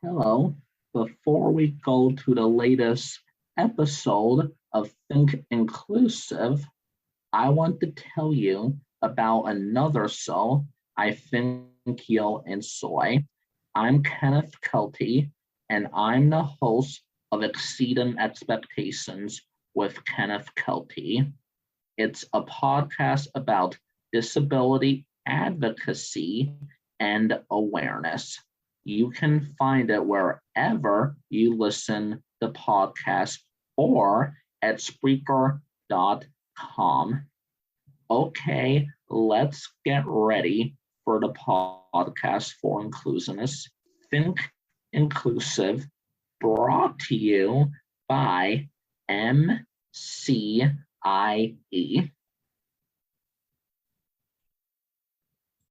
Hello. Before we go to the latest episode of Think Inclusive, I want to tell you about another show I think you'll enjoy. I'm Kenneth Kelty, and I'm the host of Exceeding Expectations with Kenneth Kelty. It's a podcast about disability advocacy and awareness. You can find it wherever you listen to podcasts or at Spreaker.com. Okay, let's get ready for the podcast for inclusiveness. Think Inclusive, brought to you by MCIE.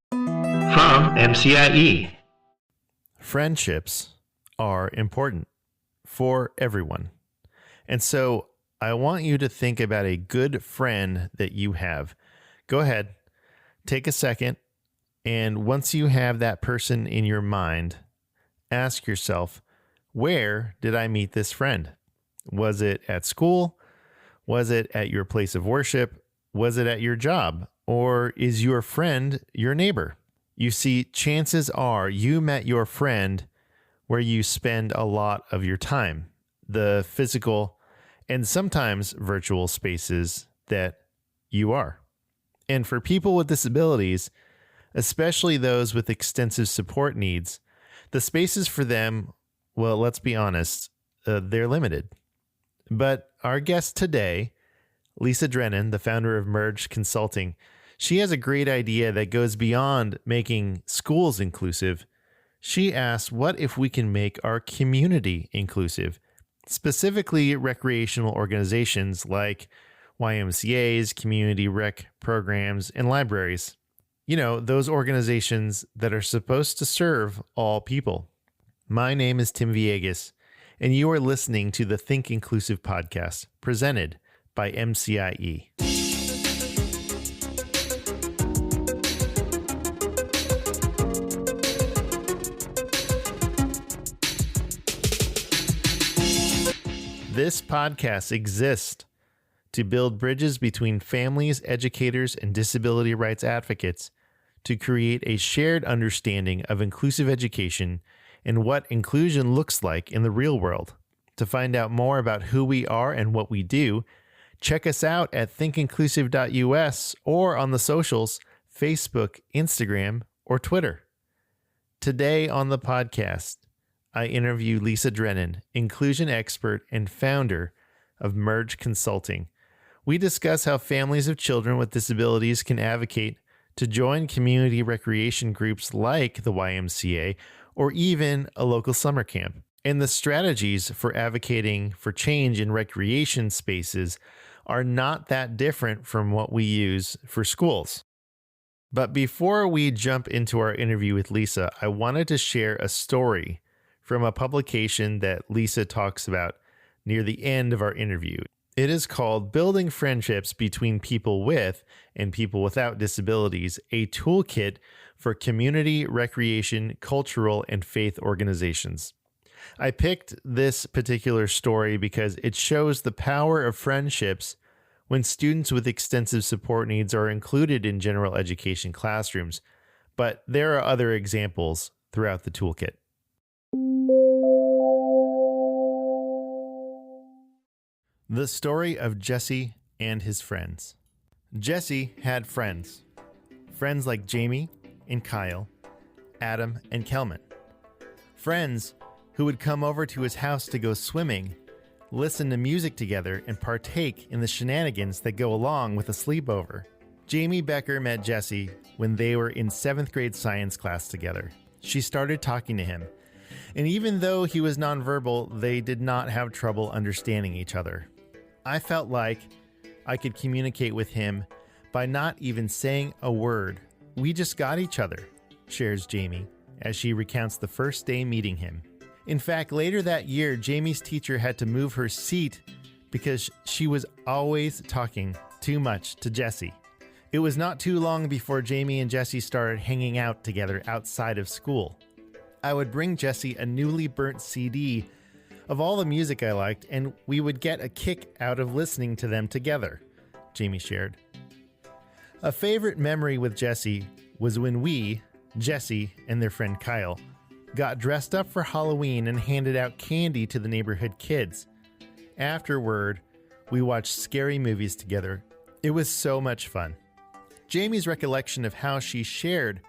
From MCIE. Friendships are important for everyone. And so I want you to think about a good friend that you have. Go ahead, take a second, and once you have that person in your mind, ask yourself, where did I meet this friend? Was it at school? Was it at your place of worship? Was it at your job? Or is your friend your neighbor? You see, chances are you met your friend where you spend a lot of your time, the physical and sometimes virtual spaces that you are. And for people with disabilities, especially those with extensive support needs, the spaces for them, well, let's be honest, they're limited. But our guest today, Lisa Drennan, the founder of Merge Consulting, she has a great idea that goes beyond making schools inclusive. She asked, what if we can make our community inclusive, specifically recreational organizations like YMCAs, community rec programs, and libraries. You know, those organizations that are supposed to serve all people. My name is Tim Villegas, and you are listening to the Think Inclusive podcast presented by MCIE. This podcast exists to build bridges between families, educators, and disability rights advocates to create a shared understanding of inclusive education and what inclusion looks like in the real world. To find out more about who we are and what we do, check us out at thinkinclusive.us or on the socials, Facebook, Instagram, or Twitter. Today on the podcast, I interview Lisa Drennan, inclusion expert and founder of Merge Consulting. We discuss how families of children with disabilities can advocate to join community recreation groups like the YMCA or even a local summer camp, and the strategies for advocating for change in recreation spaces are not that different from what we use for schools. But before we jump into our interview with Lisa, I wanted to share a story from a publication that Lisa talks about near the end of our interview. It is called Building Friendships Between People With and People Without Disabilities, a toolkit for community, recreation, cultural, and faith organizations. I picked this particular story because it shows the power of friendships when students with extensive support needs are included in general education classrooms, but there are other examples throughout the toolkit. The story of Jesse and his friends. Jesse had friends. Friends like Jamie and Kyle, Adam and Kelman. Friends who would come over to his house to go swimming, listen to music together, and partake in the shenanigans that go along with a sleepover. Jamie Becker met Jesse when they were in 7th grade science class together. She started talking to him, and even though he was nonverbal, they did not have trouble understanding each other. I felt like I could communicate with him by not even saying a word. We just got each other, shares Jamie, as she recounts the first day meeting him. In fact, later that year, Jamie's teacher had to move her seat because she was always talking too much to Jesse. It was not too long before Jamie and Jesse started hanging out together outside of school. I would bring Jesse a newly burnt CD of all the music I liked, and we would get a kick out of listening to them together, Jamie shared. A favorite memory with Jesse was when we, Jesse and their friend Kyle, got dressed up for Halloween and handed out candy to the neighborhood kids. Afterward, we watched scary movies together. It was so much fun. Jamie's recollection of how she shared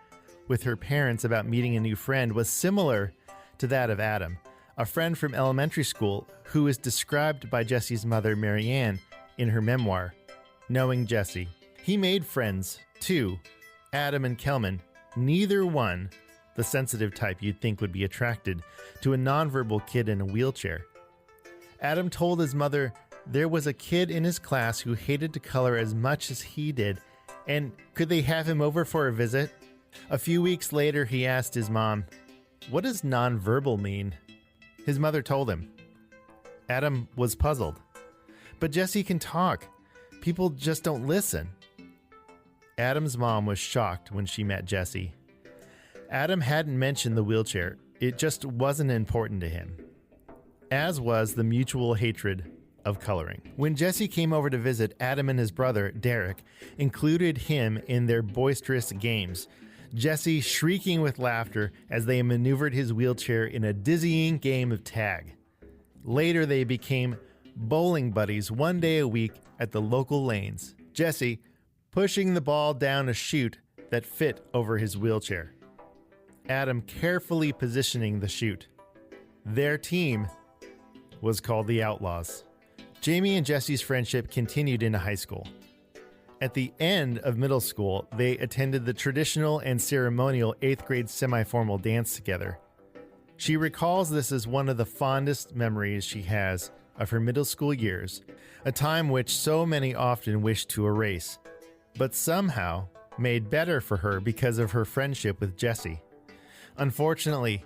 with her parents about meeting a new friend was similar to that of Adam, a friend from elementary school who is described by Jesse's mother, Marianne, in her memoir, Knowing Jesse. He made friends, too, Adam and Kelman, neither one the sensitive type you'd think would be attracted to a nonverbal kid in a wheelchair. Adam told his mother there was a kid in his class who hated to color as much as he did, and could they have him over for a visit? A few weeks later, he asked his mom, "What does nonverbal mean?" His mother told him. Adam was puzzled. But Jesse can talk. People just don't listen. Adam's mom was shocked when she met Jesse. Adam hadn't mentioned the wheelchair. It just wasn't important to him, as was the mutual hatred of coloring. When Jesse came over to visit, Adam and his brother, Derek, included him in their boisterous games, Jesse shrieking with laughter as they maneuvered his wheelchair in a dizzying game of tag. Later, they became bowling buddies one day a week at the local lanes, Jesse pushing the ball down a chute that fit over his wheelchair, Adam carefully positioning the chute. Their team was called the Outlaws. Jamie and Jesse's friendship continued into high school. At the end of middle school, they attended the traditional and ceremonial 8th grade semi-formal dance together. She recalls this as one of the fondest memories she has of her middle school years, a time which so many often wish to erase, but somehow made better for her because of her friendship with Jesse. Unfortunately,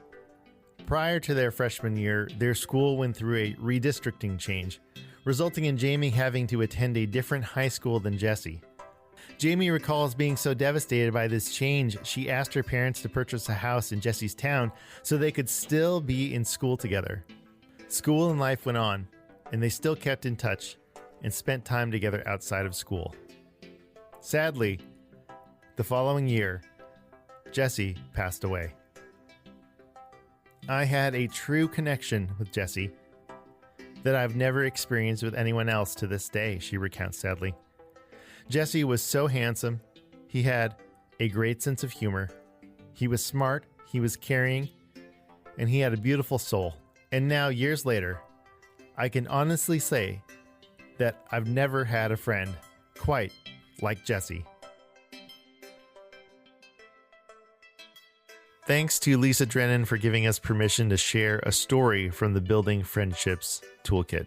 prior to their freshman year, their school went through a redistricting change, resulting in Jamie having to attend a different high school than Jesse. Jamie recalls being so devastated by this change, she asked her parents to purchase a house in Jesse's town so they could still be in school together. School and life went on, and they still kept in touch and spent time together outside of school. Sadly, the following year, Jesse passed away. I had a true connection with Jesse that I've never experienced with anyone else to this day, she recounts sadly. Jesse was so handsome. He had a great sense of humor. He was smart, he was caring, and he had a beautiful soul. And now, years later, I can honestly say that I've never had a friend quite like Jesse. Thanks to Lisa Drennan for giving us permission to share a story from the Building Friendships Toolkit.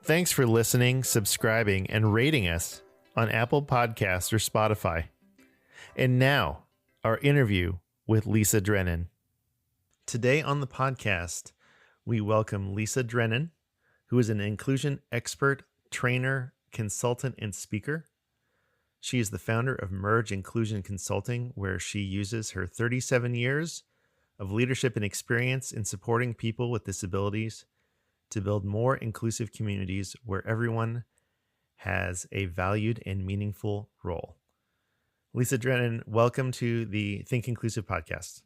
Thanks for listening, subscribing, and rating us on Apple Podcasts or Spotify. And now, our interview with Lisa Drennan. Today on the podcast, we welcome Lisa Drennan, who is an inclusion expert, trainer, consultant, and speaker. She is the founder of Merge Inclusion Consulting, where she uses her 37 years of leadership and experience in supporting people with disabilities to build more inclusive communities where everyone has a valued and meaningful role. Lisa Drennan, welcome to the Think Inclusive podcast.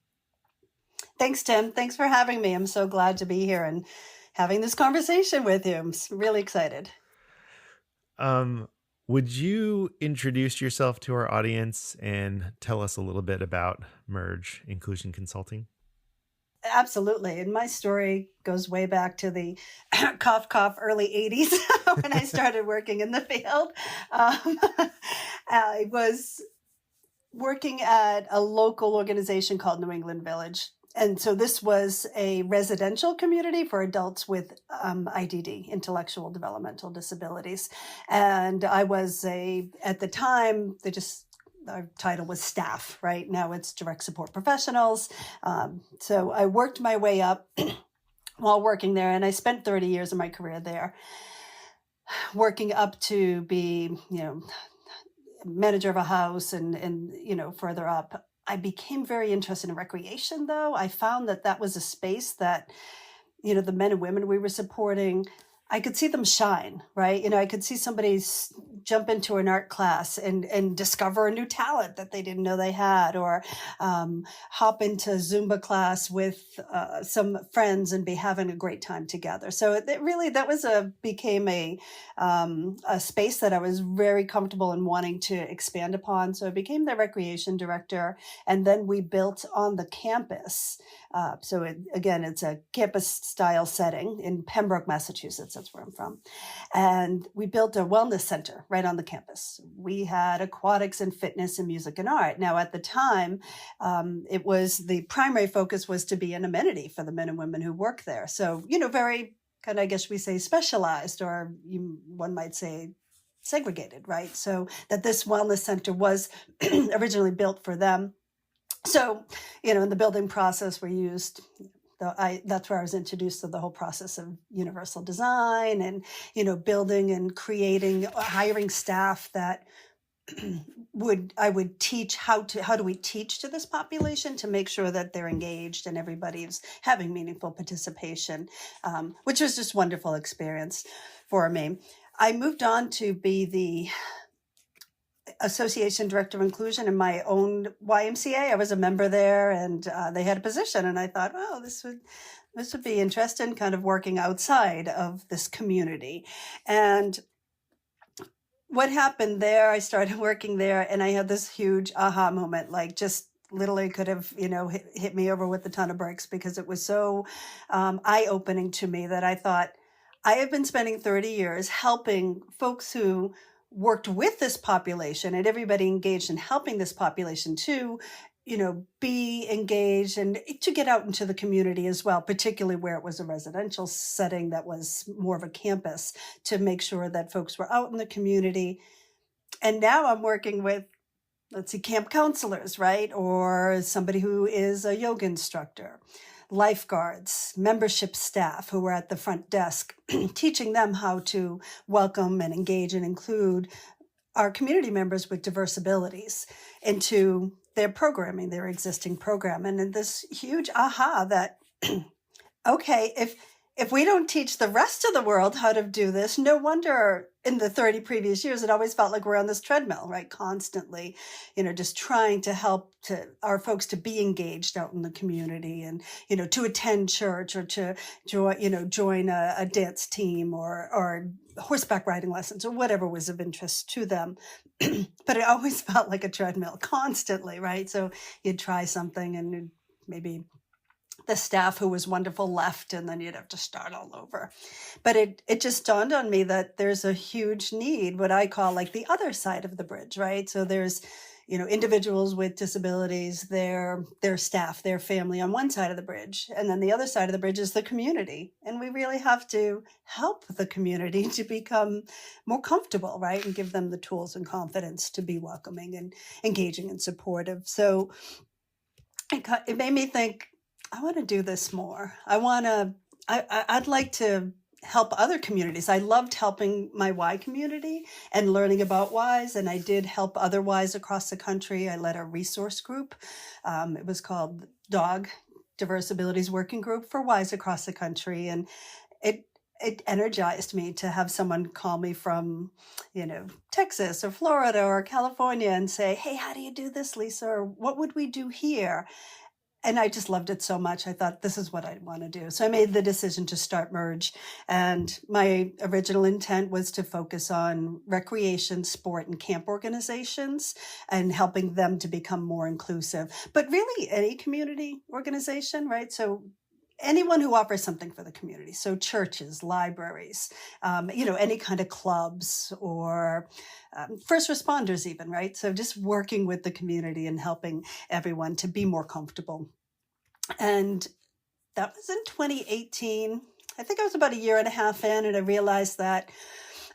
Thanks, Tim. Thanks for having me. I'm so glad to be here and having this conversation with you. I'm really excited. Would you introduce yourself to our audience and tell us a little bit about Merge Inclusion Consulting? Absolutely. And my story goes way back to the cough, early 80s when I started working in the field. I was working at a local organization called New England Village. And so this was a residential community for adults with IDD, intellectual developmental disabilities. And I was at the time, our title was staff, right? Now it's direct support professionals. So I worked my way up while working there, and I spent 30 years of my career there, working up to be, manager of a house and further up. I became very interested in recreation, though. I found that that was a space that, the men and women we were supporting, I could see them shine, right? I could see somebody jump into an art class and discover a new talent that they didn't know they had, or hop into Zumba class with some friends and be having a great time together. So it really, became a space that I was very comfortable in wanting to expand upon. So I became the recreation director, and then we built on the campus. It's a campus style setting in Pembroke, Massachusetts. That's where I'm from. And we built a wellness center right on the campus. We had aquatics and fitness and music and art. Now, at the time, the primary focus was to be an amenity for the men and women who work there. So, very kind of, I guess we say, specialized, or one might say segregated, right? So that this wellness center was originally built for them. So, in the building process, we used, that's where I was introduced to the whole process of universal design and, building and creating, hiring staff that I would teach how do we teach to this population to make sure that they're engaged and everybody's having meaningful participation, which was just a wonderful experience for me. I moved on to be the Association Director of Inclusion in my own YMCA. I was a member there, and they had a position, and I thought, oh, this would be interesting, kind of working outside of this community. And what happened there, I started working there, and I had this huge aha moment, like just literally could have, hit me over with a ton of bricks, because it was so eye-opening to me that I thought, I have been spending 30 years helping folks who worked with this population and everybody engaged in helping this population to, be engaged and to get out into the community as well, particularly where it was a residential setting that was more of a campus, to make sure that folks were out in the community. And now I'm working with, let's see, camp counselors, right? Or somebody who is a yoga instructor, lifeguards, membership staff who were at the front desk, teaching them how to welcome and engage and include our community members with diverse abilities into their programming, their existing program. And in this huge aha that, okay, if we don't teach the rest of the world how to do this, no wonder in the 30 previous years, it always felt like we're on this treadmill, right? Constantly, just trying to help our folks to be engaged out in the community and, to attend church or to join a dance team or horseback riding lessons or whatever was of interest to them. But it always felt like a treadmill constantly, right? So you'd try something and maybe the staff who was wonderful left, and then you'd have to start all over. But it just dawned on me that there's a huge need, what I call like the other side of the bridge, right? So there's, individuals with disabilities, their staff, their family on one side of the bridge. And then the other side of the bridge is the community. And we really have to help the community to become more comfortable, right? And give them the tools and confidence to be welcoming and engaging and supportive. So it made me think, I want to do this more. I'd like to help other communities. I loved helping my Y community and learning about Ys, and I did help other Ys across the country. I led a resource group. It was called Dog Diverse Abilities Working Group for Ys across the country, and it energized me to have someone call me from, Texas or Florida or California and say, hey, how do you do this, Lisa? Or what would we do here? And I just loved it so much. I thought, this is what I want to do. So I made the decision to start Merge. And my original intent was to focus on recreation, sport, and camp organizations and helping them to become more inclusive. But really any community organization, right? So anyone who offers something for the community. So churches, libraries, any kind of clubs or first responders even, right? So just working with the community and helping everyone to be more comfortable. And that was in 2018. I think I was about a year and a half in, and I realized that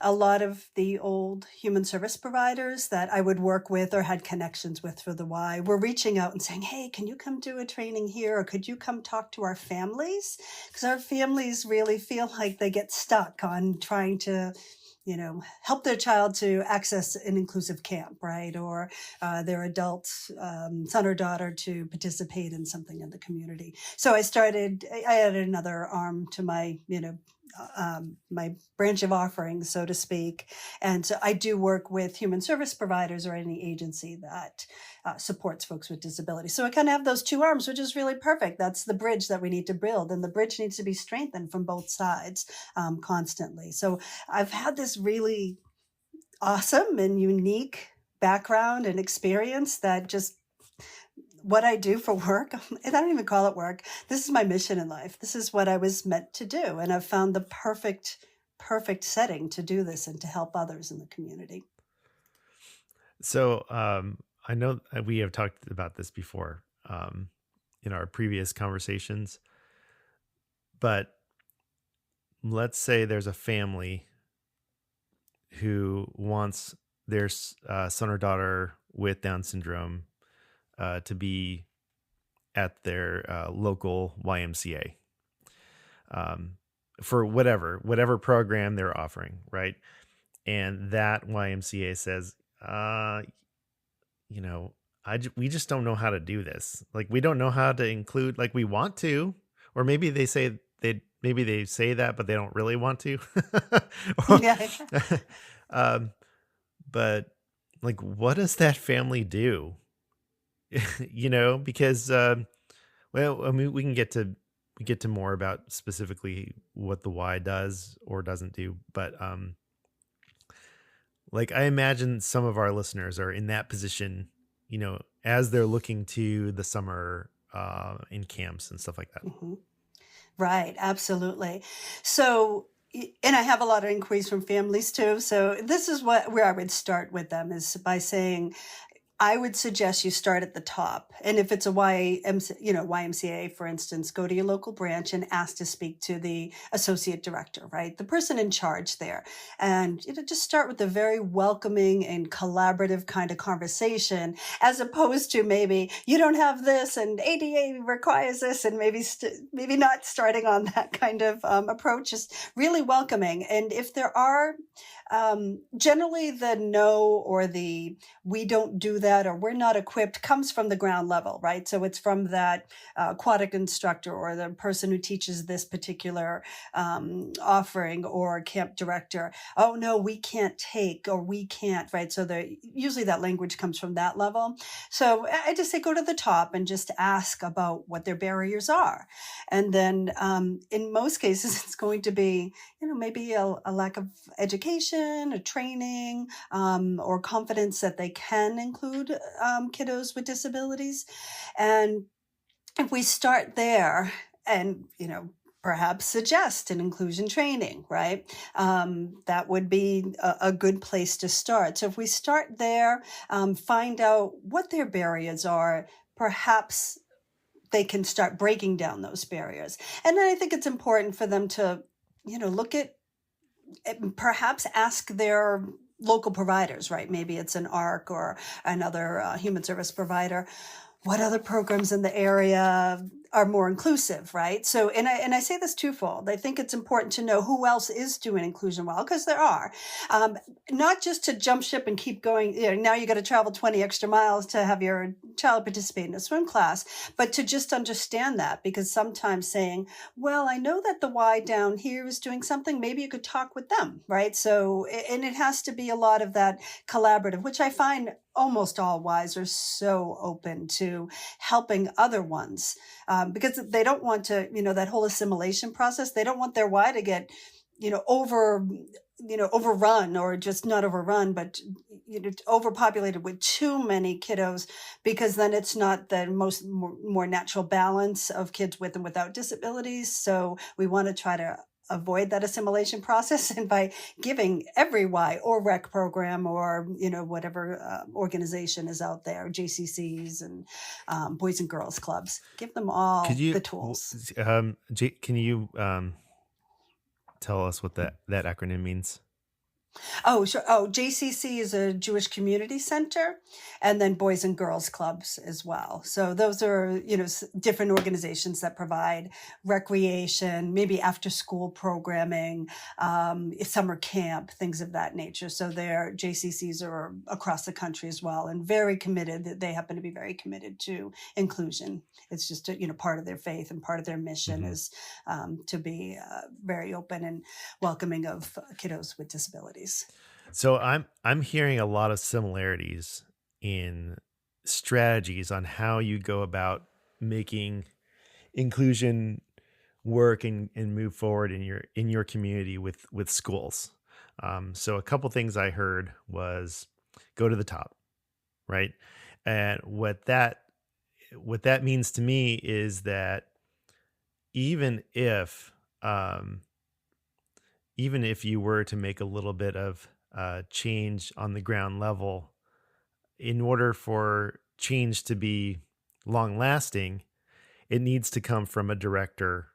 a lot of the old human service providers that I would work with or had connections with for the Y were reaching out and saying, hey, can you come do a training here? Or could you come talk to our families? Because our families really feel like they get stuck on trying to help their child to access an inclusive camp, right? Or their adult son or daughter to participate in something in the community. So I added another arm to my, my branch of offerings, so to speak. And so I do work with human service providers or any agency that supports folks with disabilities. So I kind of have those two arms, which is really perfect. That's the bridge that we need to build. And the bridge needs to be strengthened from both sides constantly. So I've had this really awesome and unique background and experience that just what I do for work, I don't even call it work. This is my mission in life. This is what I was meant to do. And I've found the perfect setting to do this and to help others in the community. So I know we have talked about this before in our previous conversations, but let's say there's a family who wants their son or daughter with Down syndrome to be at their local YMCA for whatever program they're offering, right? And that YMCA says, we just don't know how to do this. Like, we don't know how to include, like, we want to, or maybe they say that, but they don't really want to. Yeah. But like, what does that family do? Because, well, I mean, we get to more about specifically what the Y does or doesn't do, but, like, I imagine some of our listeners are in that position, as they're looking to the summer, in camps and stuff like that. Mm-hmm. Right. Absolutely. So, and I have a lot of inquiries from families too. So this is where I would start with them, is by saying, I would suggest you start at the top. And if it's a YMCA, for instance, go to your local branch and ask to speak to the associate director, right? The person in charge there. And just start with a very welcoming and collaborative kind of conversation, as opposed to maybe you don't have this and ADA requires this, and maybe not starting on that kind of approach. Just really welcoming. And if there are generally the no or the we don't do that or we're not equipped comes from the ground level, right? So it's from that aquatic instructor or the person who teaches this particular offering, or camp director. Oh no, we can't take, or we can't, right? So usually that language comes from that level. So I just say go to the top and just ask about what their barriers are. And then in most cases, it's going to be, maybe a lack of education, a training, or confidence that they can include kiddos with disabilities. And if we start there and, perhaps suggest an inclusion training, right? That would be a good place to start. So if we start there, find out what their barriers are, perhaps they can start breaking down those barriers. And then I think it's important for them to, look at, perhaps ask their local providers, right? Maybe it's an ARC or another human service provider. What other programs in the area are more inclusive, right? So, and I say this twofold. I think it's important to know who else is doing inclusion well, because there are. Not just to jump ship and keep going, now you got to travel 20 extra miles to have your child participate in a swim class, but to just understand that, because sometimes saying, well, I know that the Y down here is doing something, maybe you could talk with them, right? So, and it has to be a lot of that collaborative, which I find almost all Ys are so open to helping other ones, because they don't want to, that whole assimilation process, they don't want their Y to get, overrun, or just not overrun, but overpopulated with too many kiddos, because then it's not the more natural balance of kids with and without disabilities. So we want to try to avoid that assimilation process, and by giving every Y or rec program or whatever organization is out there, JCCs and Boys and Girls Clubs, give them all the tools. Can you tell us what that acronym means? Oh, sure. Oh, JCC is a Jewish community center, and then Boys and Girls Clubs as well. So those are, different organizations that provide recreation, maybe after school programming, summer camp, things of that nature. So their JCCs are across the country as well, and very committed. They happen to be very committed to inclusion. It's just, part of their faith and part of their mission is to be very open and welcoming of kiddos with disabilities. So I'm hearing a lot of similarities in strategies on how you go about making inclusion work and move forward in your community with schools. So a couple things I heard was go to the top, right? And what that means to me is that even if you were to make a little bit of change on the ground level, in order for change to be long lasting, it needs to come from a director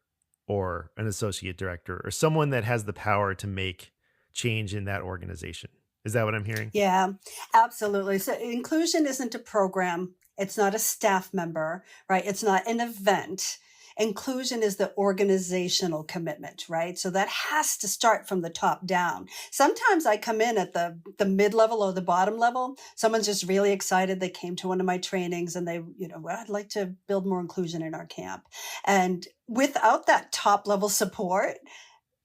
or an associate director or someone that has the power to make change in that organization. Is that what I'm hearing? Yeah, absolutely. So inclusion isn't a program. It's not a staff member, right? It's not an event. Inclusion is the organizational commitment, right? So that has to start from the top down. Sometimes I come in at the mid-level or the bottom level. Someone's just really excited. They came to one of my trainings and they, well, I'd like to build more inclusion in our camp. And without that top level support,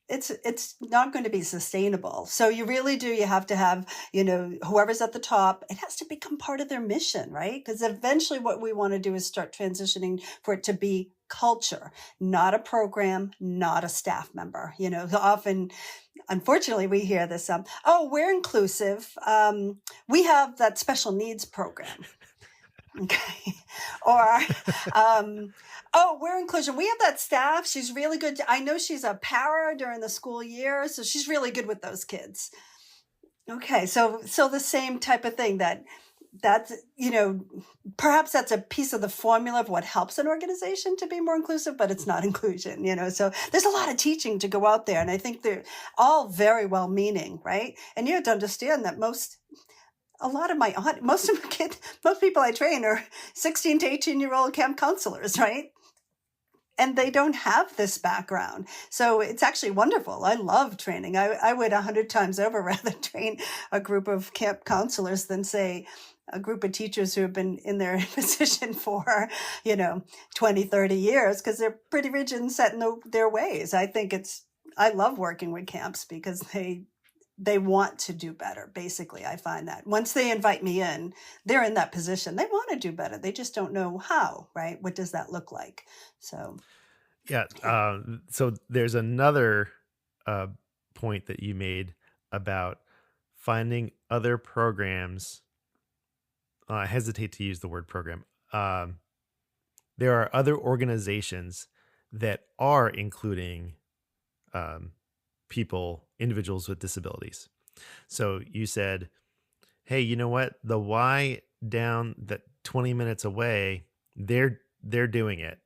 it's not going to be sustainable. So you really do, you have to have, whoever's at the top, it has to become part of their mission, right? Because eventually what we want to do is start transitioning for it to be culture, not a program, not a staff member. Often, unfortunately, we hear this, oh, we're inclusive. We have that special needs program. Okay. Or, oh, we're inclusion. We have that staff. She's really good. I know she's a para during the school year, so she's really good with those kids. Okay. So the same type of thing that's, perhaps that's a piece of the formula of what helps an organization to be more inclusive, but it's not inclusion, so there's a lot of teaching to go out there. And I think they're all very well meaning, right? And you have to understand that most people I train are 16 to 18-year-old camp counselors, right? And they don't have this background. So it's actually wonderful. I love training. I would 100 times over rather train a group of camp counselors than, say, a group of teachers who have been in their position for, 20, 30 years, because they're pretty rigid and set in their ways. I love working with camps because they want to do better. Basically, I find that once they invite me in, they're in that position. They want to do better. They just don't know how, right? What does that look like? So, yeah. So there's another point that you made about finding other programs. I hesitate to use the word program. There are other organizations that are including individuals with disabilities. So you said, hey, you know what? The Y down that 20 minutes away, they're doing it.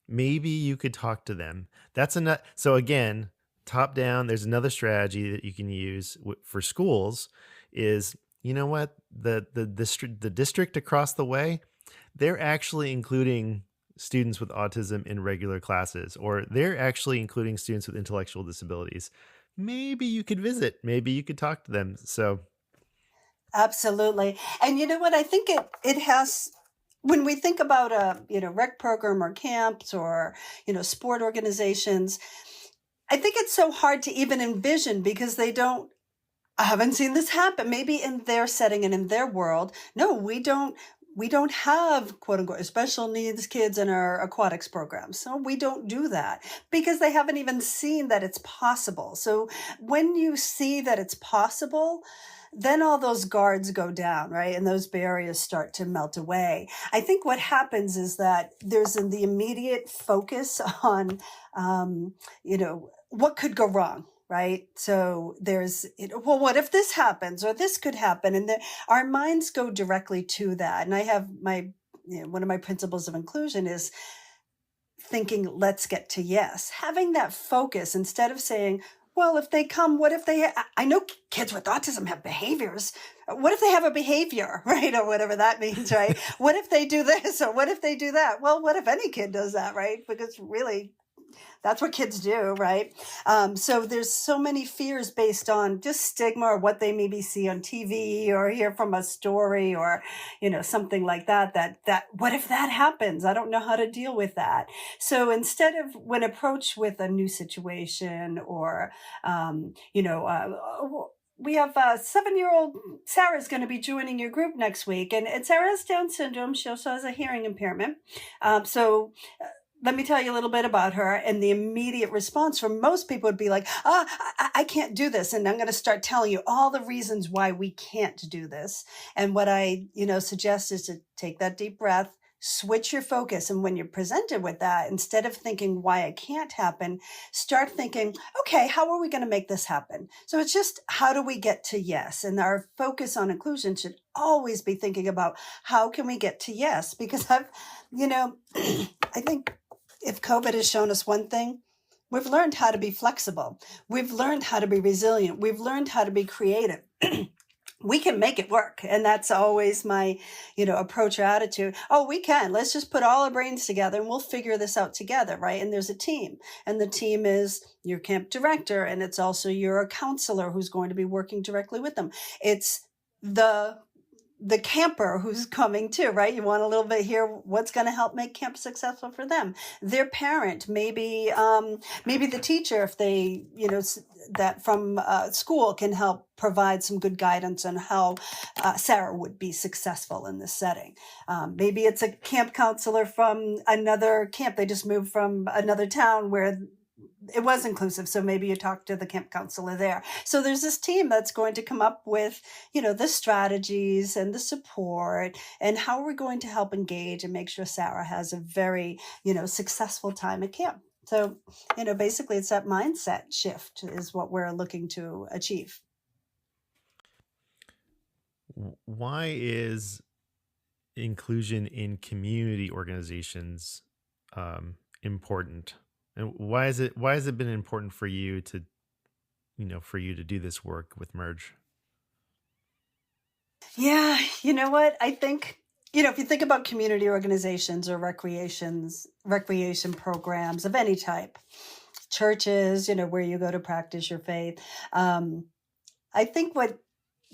Maybe you could talk to them. That's enough. So again, top down, there's another strategy that you can use for schools is, you know what? The district across the way, they're actually including students with autism in regular classes, or they're actually including students with intellectual disabilities. Maybe you could visit, maybe you could talk to them. So absolutely. And you know what? I think it has, when we think about a, rec program or camps or, sport organizations, I think it's so hard to even envision because I haven't seen this happen. Maybe in their setting and in their world. No, we don't have, quote unquote, special needs kids in our aquatics programs. So we don't do that because they haven't even seen that it's possible. So when you see that it's possible, then all those guards go down, right? And those barriers start to melt away. I think what happens is that there's the immediate focus on, what could go wrong. Right. So there's, well, what if this happens or this could happen? And our minds go directly to that. And I have one of my principles of inclusion is thinking, let's get to yes, having that focus instead of saying, well, if they come, what if they, I know kids with autism have behaviors. What if they have a behavior, right? Or whatever that means, right? What if they do this or what if they do that? Well, what if any kid does that, right? Because really, that's what kids do, right? So there's so many fears based on just stigma or what they maybe see on TV or hear from a story or, something like that, that what if that happens? I don't know how to deal with that. So instead of when approached with a new situation or, we have a 7-year-old Sarah's going to be joining your group next week. And Sarah has Down syndrome. She also has a hearing impairment. Let me tell you a little bit about her. And the immediate response from most people would be like, I can't do this. And I'm going to start telling you all the reasons why we can't do this. And what I, suggest is to take that deep breath, switch your focus. And when you're presented with that, instead of thinking why it can't happen, start thinking, okay, how are we going to make this happen? So it's just, how do we get to yes? And our focus on inclusion should always be thinking about how can we get to yes? Because I think if COVID has shown us one thing, we've learned how to be flexible. We've learned how to be resilient. We've learned how to be creative. We can make it work. And that's always my, approach or attitude. Oh, we can. Let's just put all our brains together and we'll figure this out together, right? And there's a team. And the team is your camp director. And it's also your counselor who's going to be working directly with them. It's the camper who's coming too, right? You want a little bit hear what's going to help make camp successful for them. Their parent, maybe the teacher, if they, that from school can help provide some good guidance on how Sarah would be successful in this setting. Maybe it's a camp counselor from another camp. They just moved from another town where it was inclusive. So maybe you talk to the camp counselor there. So there's this team that's going to come up with, the strategies and the support and how we're going to help engage and make sure Sarah has a very, successful time at camp. So, basically it's that mindset shift is what we're looking to achieve. Why is inclusion in community organizations important? And why has it been important for you to do this work with Merge? Yeah, you know what? I think, if you think about community organizations or recreation programs of any type, churches, where you go to practice your faith, I think what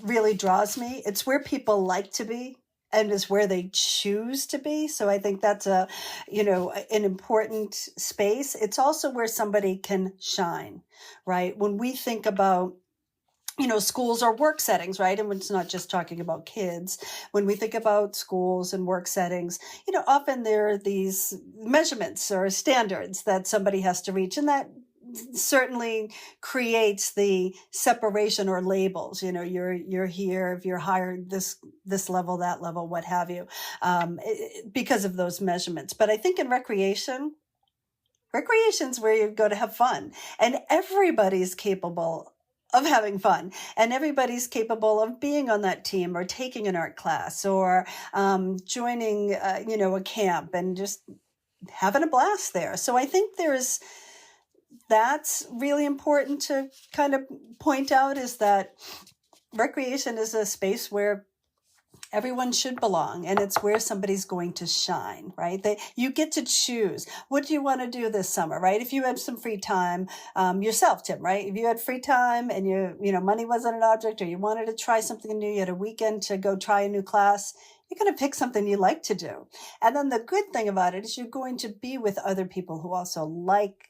really draws me, it's where people like to be. And is where they choose to be. So I think that's an important space. It's also where somebody can shine, right? When we think about, schools or work settings, right? And it's not just talking about kids. When we think about schools and work settings, often there are these measurements or standards that somebody has to reach. And that certainly creates the separation or labels. You're here if you're hired this level, that level, what have you, because of those measurements. But I think in recreation's where you go to have fun, and everybody's capable of having fun, and everybody's capable of being on that team or taking an art class or joining a camp and just having a blast there. So I think that's really important to kind of point out, is that recreation is a space where everyone should belong, and it's where somebody's going to shine, right? You get to choose. What do you want to do this summer, right? If you had some free time yourself, Tim, right? If you had free time and money wasn't an object, or you wanted to try something new, you had a weekend to go try a new class, you're going to pick something you like to do. And then the good thing about it is you're going to be with other people who also like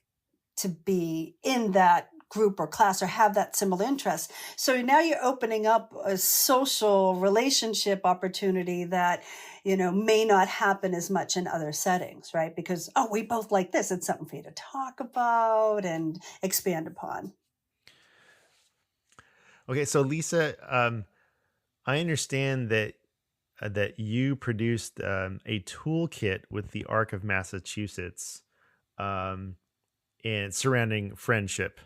to be in that group or class or have that similar interest. So now you're opening up a social relationship opportunity that, may not happen as much in other settings, right? Because, we both like this. It's something for you to talk about and expand upon. Okay. So Lisa, I understand that you produced a toolkit with the ARC of Massachusetts, and surrounding friendship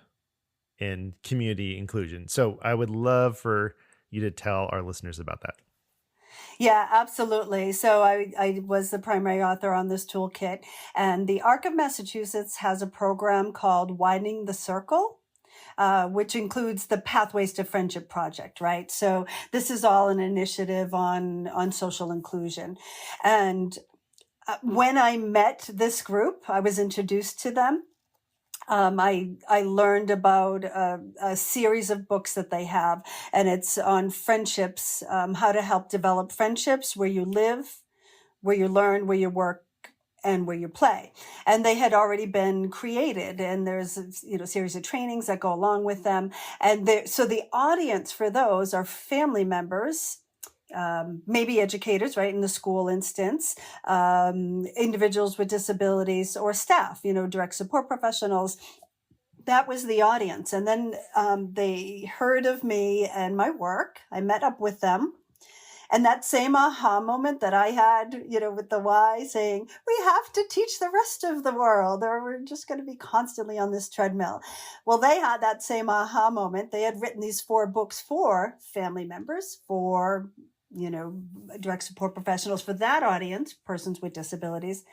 and community inclusion. So I would love for you to tell our listeners about that. Yeah, absolutely. So I was the primary author on this toolkit, and the ARC of Massachusetts has a program called Widening the Circle. which includes the Pathways to Friendship project, right? So this is all an initiative on social inclusion. And when I met this group, I was introduced to them. I learned about a series of books that they have, and it's on friendships, how to help develop friendships where you live, where you learn, where you work, and where you play. And they had already been created, and there's a series of trainings that go along with them. And so the audience for those are family members, maybe educators, right, in the school instance, individuals with disabilities, or staff, direct support professionals. That was the audience. And then they heard of me and my work. I met up with them. And that same aha moment that I had, with the why, saying, we have to teach the rest of the world, or we're just going to be constantly on this treadmill. Well, they had that same aha moment. They had written these 4 books for family members, for, direct support professionals, for that audience, persons with disabilities.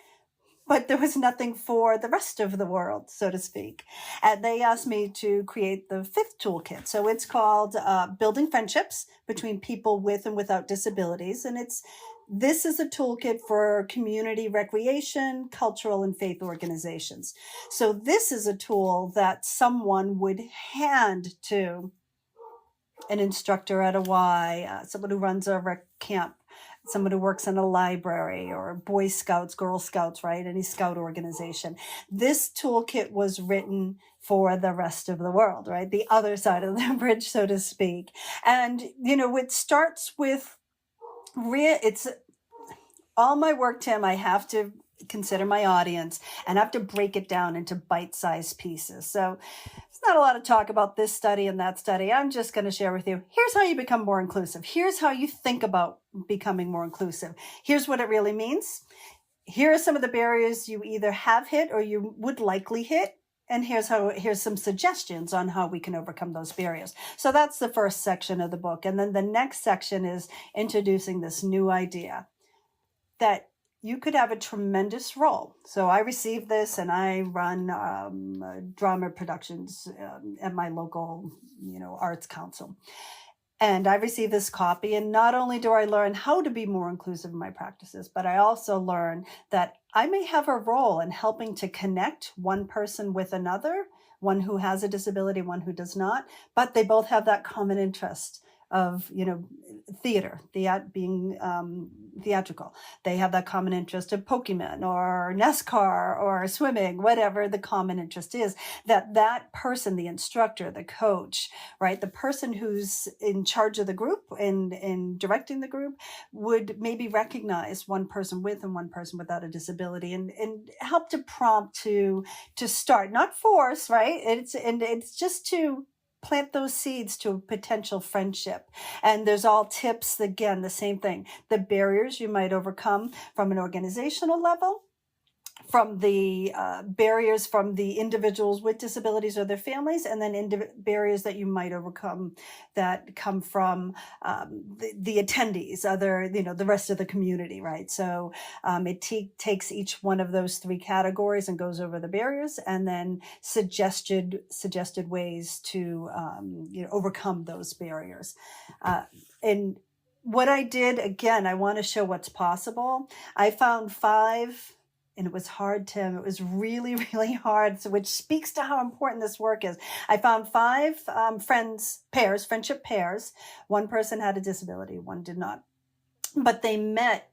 But there was nothing for the rest of the world, so to speak. And they asked me to create the 5th toolkit. So it's called Building Friendships Between People with and Without Disabilities. And this is a toolkit for community recreation, cultural, and faith organizations. So this is a tool that someone would hand to an instructor at a Y, someone who runs a rec camp, someone who works in a library, or Boy Scouts, Girl Scouts, right? Any scout organization. This toolkit was written for the rest of the world, right? The other side of the bridge, so to speak. And, it starts with it's all my work, Tim. I have to consider my audience and have to break it down into bite-sized pieces. So it's not a lot of talk about this study and that study. I'm just going to share with you, here's how you become more inclusive. Here's how you think about becoming more inclusive. Here's what it really means. Here are some of the barriers you either have hit or you would likely hit. And here's some suggestions on how we can overcome those barriers. So that's the first section of the book. And then the next section is introducing this new idea that you could have a tremendous role. So I received this, and I run drama productions at my local, arts council. And I received this copy, and not only do I learn how to be more inclusive in my practices, but I also learn that I may have a role in helping to connect one person with another, one who has a disability, one who does not, but they both have that common interest of, theater, being theatrical. They have that common interest of Pokemon or NASCAR or swimming, whatever the common interest is, that person, the instructor, the coach, right, the person who's in charge of the group and directing the group would maybe recognize one person with and one person without a disability and help to prompt to start, not force, right? It's just to plant those seeds to a potential friendship. And there's all tips, again, the same thing, the barriers you might overcome from an organizational level, from the barriers from the individuals with disabilities or their families, and then barriers that you might overcome that come from the attendees, the rest of the community, right? So it takes each one of those 3 categories and goes over the barriers, and then suggested ways to overcome those barriers. And what I did, again, I want to show what's possible. I found 5. And it was hard, Tim. It was really, really hard. So, which speaks to how important this work is. I found 5 friendship pairs. One person had a disability, one did not. But they met,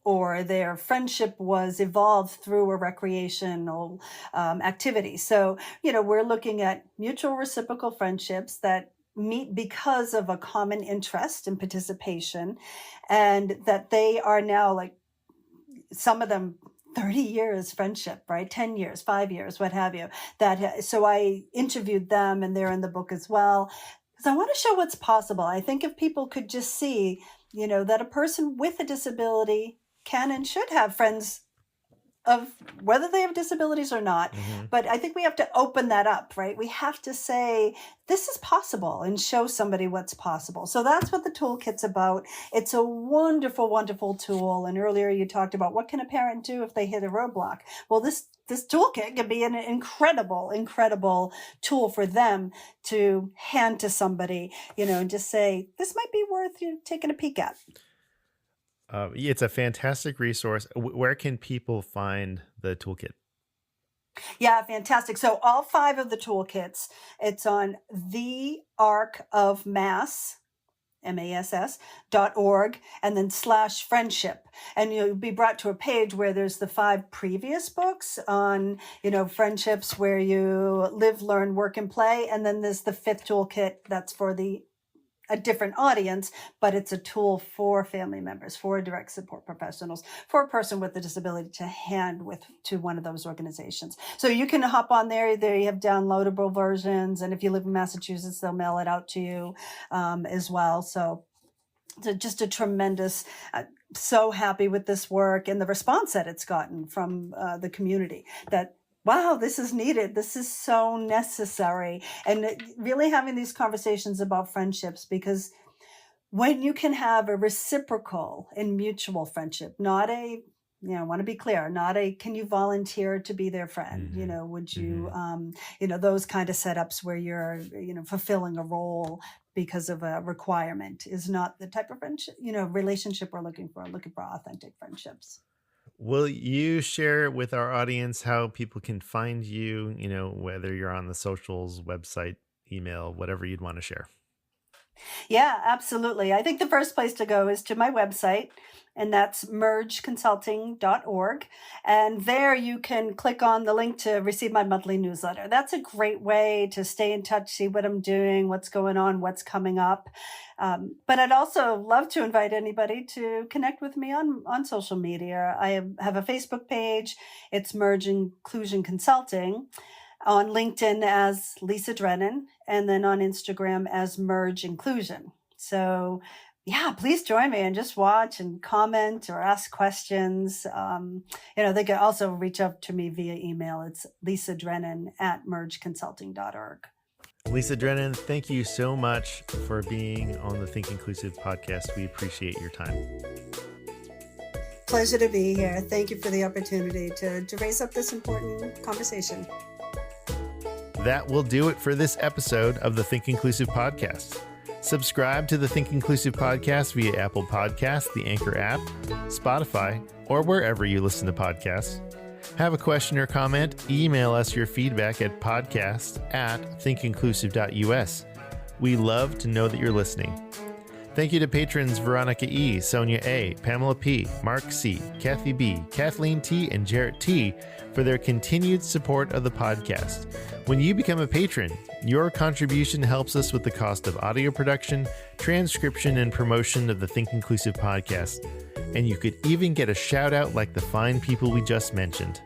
or their friendship was evolved through a recreational activity. So, we're looking at mutual reciprocal friendships that meet because of a common interest and participation, and that they are now, like, some of them 30 years friendship, right? 10 years, 5 years, what have you. So I interviewed them, and they're in the book as well, because I want to show what's possible. I think if people could just see, that a person with a disability can and should have friends of whether they have disabilities or not. But I think we have to open that up, right? We have to say, this is possible, and show somebody what's possible. So that's what the toolkit's about. It's a wonderful, wonderful tool. And earlier you talked about what can a parent do if they hit a roadblock? Well, this toolkit can be an incredible, incredible tool for them to hand to somebody, and just say, this might be worth you taking a peek at. It's a fantastic resource. Where can people find the toolkit? Yeah, fantastic. So all 5 of the toolkits, it's on the Arc of Mass, MASS.org, and then /friendship. And you'll be brought to a page where there's the 5 previous books on, friendships where you live, learn, work, and play. And then there's the 5th toolkit that's for a different audience, but it's a tool for family members, for direct support professionals, for a person with a disability to hand to one of those organizations. So you can hop on there. There you have downloadable versions. And if you live in Massachusetts, they'll mail it out to you as well. So just a tremendous, so happy with this work and the response that it's gotten from the community, that wow, this is needed. This is so necessary. And really having these conversations about friendships, because when you can have a reciprocal and mutual friendship, not a, I want to be clear, not a, can you volunteer to be their friend? Would you, those kind of setups where you're, fulfilling a role because of a requirement is not the type of friendship, relationship we're looking for authentic friendships. Will you share with our audience how people can find you, whether you're on the socials, website, email, whatever you'd want to share? Yeah, absolutely. I think the first place to go is to my website, and that's mergeconsulting.org. And there you can click on the link to receive my monthly newsletter. That's a great way to stay in touch, see what I'm doing, what's going on, what's coming up. But I'd also love to invite anybody to connect with me on social media. I have a Facebook page. It's Merge Inclusion Consulting. On LinkedIn as Lisa Drennan, and then on Instagram as Merge Inclusion. So yeah, please join me and just watch and comment or ask questions. They can also reach out to me via email. It's lisadrennan@mergeconsulting.org. Lisa Drennan, thank you so much for being on the Think Inclusive podcast. We appreciate your time. Pleasure to be here. Thank you for the opportunity to raise up this important conversation. That will do it for this episode of the Think Inclusive podcast. Subscribe to the Think Inclusive podcast via Apple Podcasts, the Anchor app, Spotify, or wherever you listen to podcasts. Have a question or comment? Email us your feedback at podcast@thinkinclusive.us. We love to know that you're listening. Thank you to patrons Veronica E., Sonia A., Pamela P., Mark C., Kathy B., Kathleen T., and Jarrett T. for their continued support of the podcast. When you become a patron, your contribution helps us with the cost of audio production, transcription, and promotion of the Think Inclusive podcast. And you could even get a shout out like the fine people we just mentioned.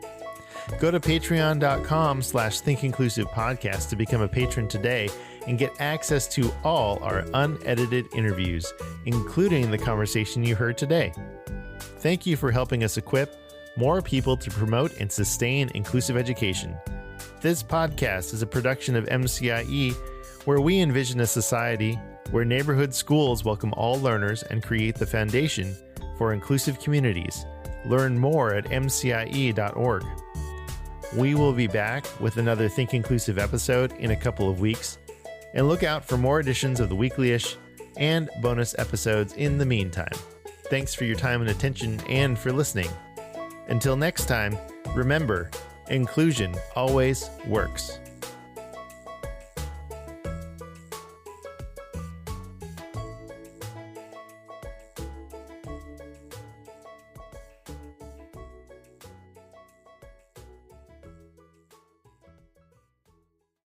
Go to patreon.com/thinkinclusivepodcast to become a patron today and get access to all our unedited interviews, including the conversation you heard today. Thank you for helping us equip more people to promote and sustain inclusive education. This podcast is a production of MCIE, where we envision a society where neighborhood schools welcome all learners and create the foundation for inclusive communities. Learn more at mcie.org. We will be back with another Think Inclusive episode in a couple of weeks, and look out for more editions of the Weekly-ish and bonus episodes in the meantime. Thanks for your time and attention and for listening. Until next time, remember, inclusion always works.